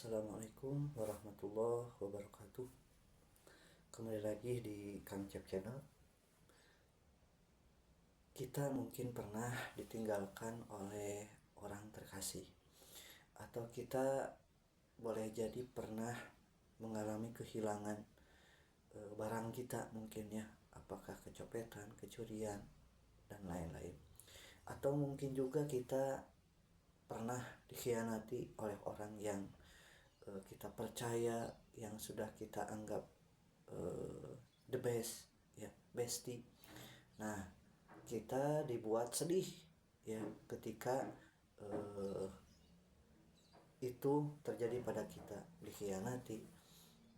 Assalamualaikum warahmatullahi wabarakatuh. Kembali lagi di Kang Cep Channel. Kita mungkin pernah ditinggalkan oleh orang terkasih, atau kita boleh jadi pernah mengalami kehilangan barang kita mungkin ya, apakah kecopetan, kecurian, dan lain-lain. Atau mungkin juga kita pernah dikhianati oleh orang yang kita percaya, yang sudah kita anggap the best ya, bestie. Nah, kita dibuat sedih ya ketika itu terjadi pada kita, dikhianati,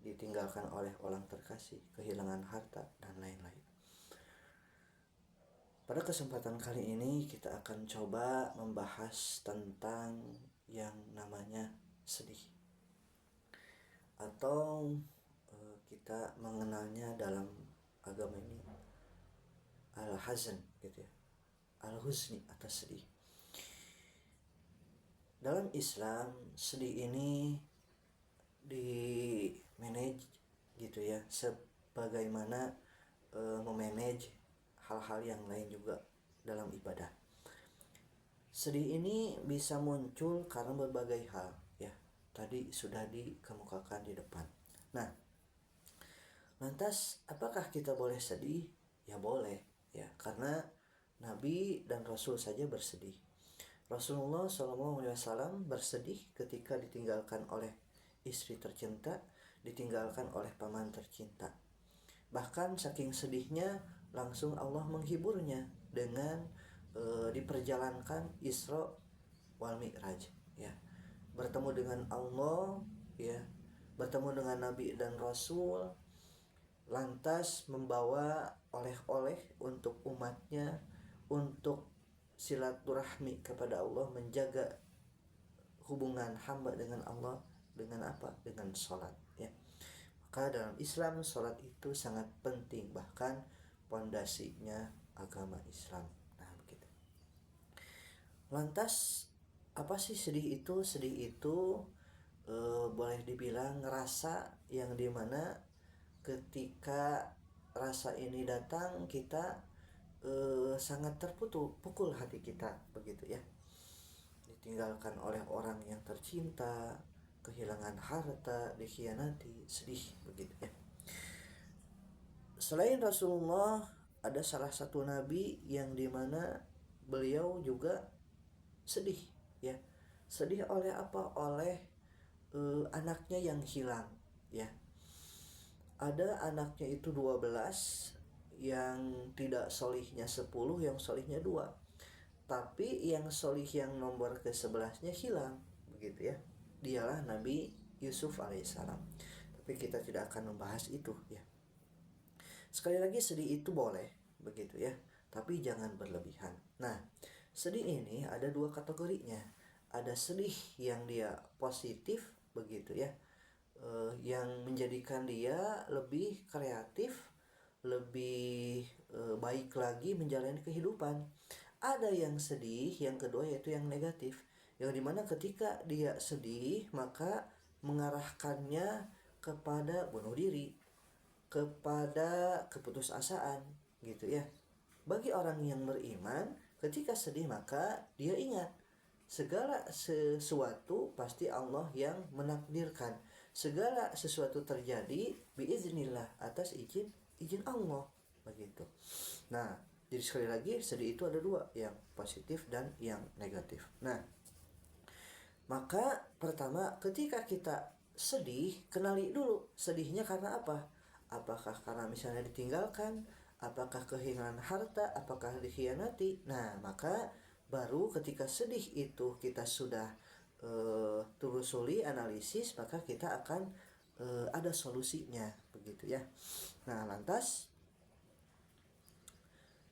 ditinggalkan oleh orang terkasih, kehilangan harta dan lain-lain. Pada kesempatan kali ini kita akan coba membahas tentang yang namanya sedih, atau kita mengenalnya dalam agama ini al-hazan gitu ya, al-huzni atau sedih. Dalam Islam sedih ini di manage gitu ya, sebagaimana memanage hal-hal yang lain juga dalam ibadah. Sedih ini bisa muncul karena berbagai hal ya, tadi sudah dikemukakan di depan. Nah, lantas apakah kita boleh sedih? Ya boleh ya, karena Nabi dan Rasul saja bersedih. Rasulullah SAW bersedih ketika ditinggalkan oleh istri tercinta, ditinggalkan oleh paman tercinta. Bahkan saking sedihnya langsung Allah menghiburnya dengan diperjalankan Isra wal Mi'raj ya. Bertemu dengan Allah ya, bertemu dengan Nabi dan Rasul, lantas membawa oleh-oleh untuk umatnya, untuk silaturahmi kepada Allah, menjaga hubungan hamba dengan Allah dengan apa? Dengan sholat ya. Maka dalam Islam sholat itu sangat penting, bahkan pondasinya agama Islam. Nah begitu. Lantas apa sih sedih itu? Sedih itu boleh dibilang rasa yang dimana ketika rasa ini datang kita sangat terpukul hati kita begitu ya. Ditinggalkan oleh orang yang tercinta, kehilangan harta, dikhianati, sedih begitu ya. Selain Rasulullah, ada salah satu nabi yang dimana beliau juga sedih ya. Sedih oleh apa? Oleh anaknya yang hilang ya. Ada anaknya itu 12, yang tidak solihnya 10, yang solihnya 2. Tapi yang solih yang nomor ke-11-nya hilang begitu ya. Dialah Nabi Yusuf alaihissalam. Tapi kita tidak akan membahas itu ya. Sekali lagi, sedih itu boleh begitu ya, tapi jangan berlebihan. Nah, sedih ini ada 2 kategorinya. Ada sedih yang dia positif begitu ya, yang menjadikan dia lebih kreatif, lebih baik lagi menjalani kehidupan. Ada yang sedih yang kedua, yaitu yang negatif, yang dimana ketika dia sedih maka mengarahkannya kepada bunuh diri, kepada keputusasaan gitu ya. Bagi orang yang beriman, ketika sedih maka dia ingat segala sesuatu pasti Allah yang menakdirkan. Segala sesuatu terjadi biiznillah, atas izin Allah begitu. Nah, jadi sekali lagi, sedih itu ada 2, yang positif dan yang negatif. Nah, maka pertama ketika kita sedih, kenali dulu sedihnya karena apa? Apakah karena misalnya ditinggalkan, apakah kehilangan harta, apakah dikhianati. Nah, maka baru ketika sedih itu kita sudah telusuri, analisis, maka kita akan ada solusinya begitu ya. Nah, lantas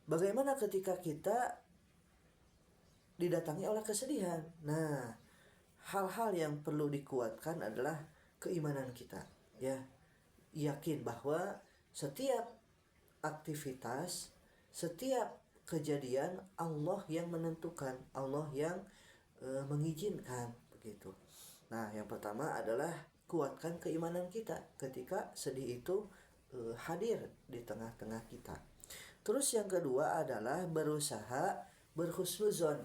bagaimana ketika kita didatangi oleh kesedihan? Nah, hal-hal yang perlu dikuatkan adalah keimanan kita ya. Yakin bahwa setiap aktivitas, setiap kejadian Allah yang menentukan, Allah yang mengizinkan begitu. Nah, yang pertama adalah kuatkan keimanan kita ketika sedih itu hadir di tengah-tengah kita. Terus yang kedua adalah berusaha berhusnuzon,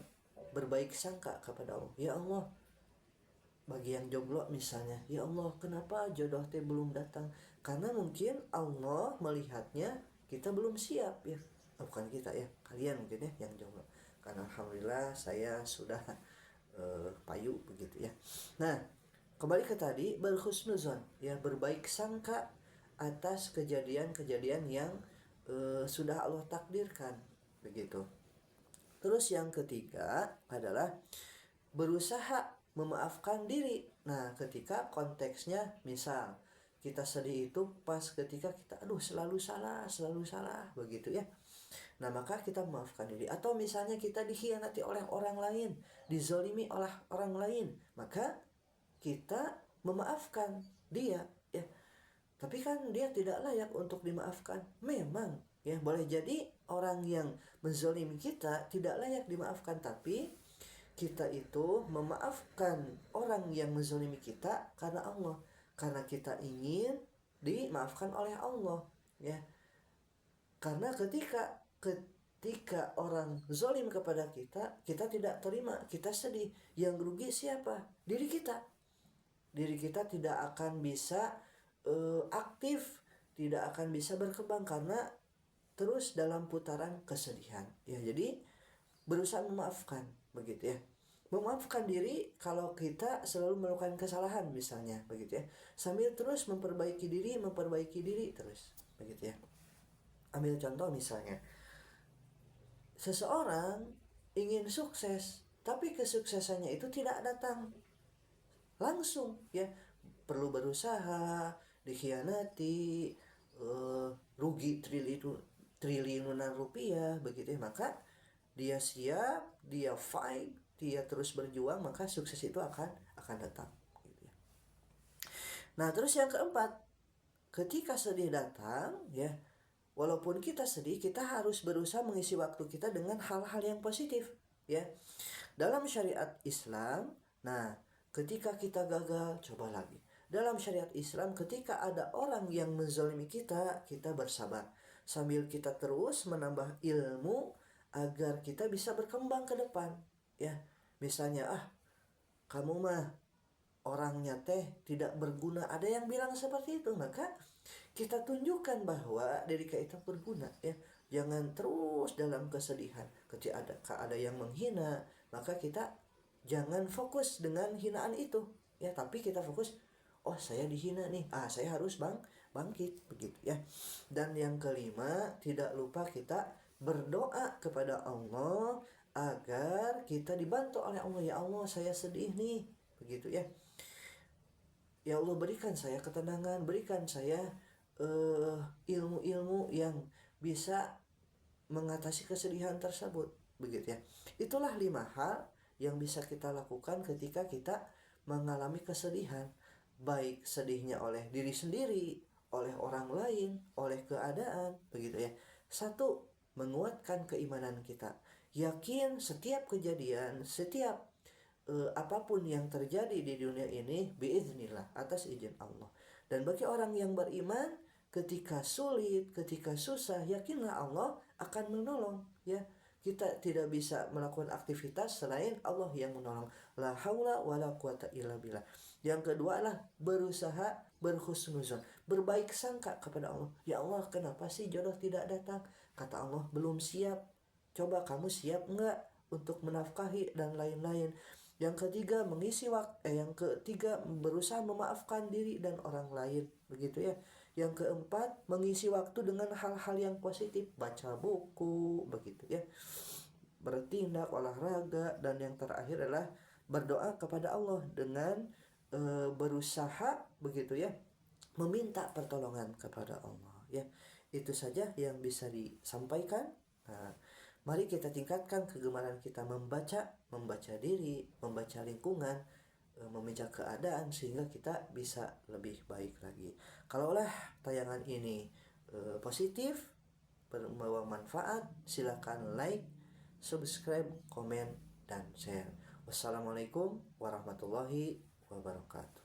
berbaik sangka kepada Allah. Ya Allah, bagi yang jomblo misalnya, ya Allah kenapa jodoh teh belum datang, karena mungkin Allah melihatnya kita belum siap ya. Bukan kita ya, kalian mungkin ya yang jomblo, karena alhamdulillah saya sudah payu begitu ya. Nah, kembali ke tadi, berhusnuzon ya, berbaik sangka atas kejadian-kejadian yang sudah Allah takdirkan begitu. Terus yang ketiga adalah berusaha memaafkan diri. Nah, ketika konteksnya misal kita sedih itu pas ketika kita selalu salah begitu ya. Nah, maka kita memaafkan diri. Atau misalnya kita dikhianati oleh orang lain, dizolimi oleh orang lain, maka kita memaafkan dia ya. Tapi kan dia tidak layak untuk dimaafkan. Memang ya, boleh jadi orang yang menzolimi kita tidak layak dimaafkan, tapi kita itu memaafkan orang yang menzolimi kita karena Allah, karena kita ingin dimaafkan oleh Allah ya. Karena ketika orang zolim kepada kita, kita tidak terima, kita sedih. Yang rugi siapa? Diri kita. Diri kita tidak akan bisa aktif, tidak akan bisa berkembang karena terus dalam putaran kesedihan ya. Jadi berusaha memaafkan begitu ya. Memaafkan diri kalau kita selalu melakukan kesalahan misalnya begitu ya, sambil terus memperbaiki diri terus begitu ya. Ambil contoh misalnya, seseorang ingin sukses tapi kesuksesannya itu tidak datang langsung ya, perlu berusaha, dikhianati, rugi triliunan rupiah begitu ya. Maka dia siap, dia fight, dia terus berjuang, maka sukses itu akan datang gitu ya. Nah, terus yang keempat, ketika sedih datang ya, walaupun kita sedih, kita harus berusaha mengisi waktu kita dengan hal-hal yang positif ya. Dalam syariat Islam, nah ketika kita gagal, coba lagi. Dalam syariat Islam, ketika ada orang yang menzalimi kita, kita bersabar sambil kita terus menambah ilmu agar kita bisa berkembang ke depan ya. Misalnya, kamu mah orangnya teh tidak berguna, ada yang bilang seperti itu, maka kita tunjukkan bahwa diri kita berguna ya. Jangan terus dalam kesedihan. Ketika ada yang menghina, maka kita jangan fokus dengan hinaan itu ya, tapi kita fokus, saya dihina nih, saya harus bangkit begitu ya. Dan yang kelima, tidak lupa kita berdoa kepada Allah agar kita dibantu oleh Allah. Ya Allah, saya sedih nih begitu ya. Ya Allah, berikan saya ketenangan, berikan saya ilmu-ilmu yang bisa mengatasi kesedihan tersebut begitu ya. Itulah 5 hal yang bisa kita lakukan ketika kita mengalami kesedihan, baik sedihnya oleh diri sendiri, oleh orang lain, oleh keadaan begitu ya. 1, menguatkan keimanan kita. Yakin setiap kejadian, setiap apapun yang terjadi di dunia ini biiznillah, atas izin Allah. Dan bagi orang yang beriman, ketika sulit, ketika susah, yakinlah Allah akan menolong ya. Kita tidak bisa melakukan aktivitas selain Allah yang menolong. La haula wala quwata illa billah. Yang kedua adalah berusaha berhusnuzon, berbaik sangka kepada Allah. Ya Allah, kenapa sih jodoh tidak datang? Kata Allah, belum siap. Coba kamu siap enggak untuk menafkahi dan lain-lain. Yang ketiga, yang ketiga, berusaha memaafkan diri dan orang lain begitu ya. Yang keempat, mengisi waktu dengan hal-hal yang positif, baca buku begitu ya, bertindak olahraga. Dan yang terakhir adalah berdoa kepada Allah dengan berusaha begitu ya, meminta pertolongan kepada Allah ya. Itu saja yang bisa disampaikan. Nah, mari kita tingkatkan kegemaran kita membaca diri, membaca lingkungan, membaca keadaan, sehingga kita bisa lebih baik lagi. Kalaulah tayangan ini positif, membawa manfaat, silakan like, subscribe, komen, dan share. Wassalamualaikum warahmatullahi wabarakatuh.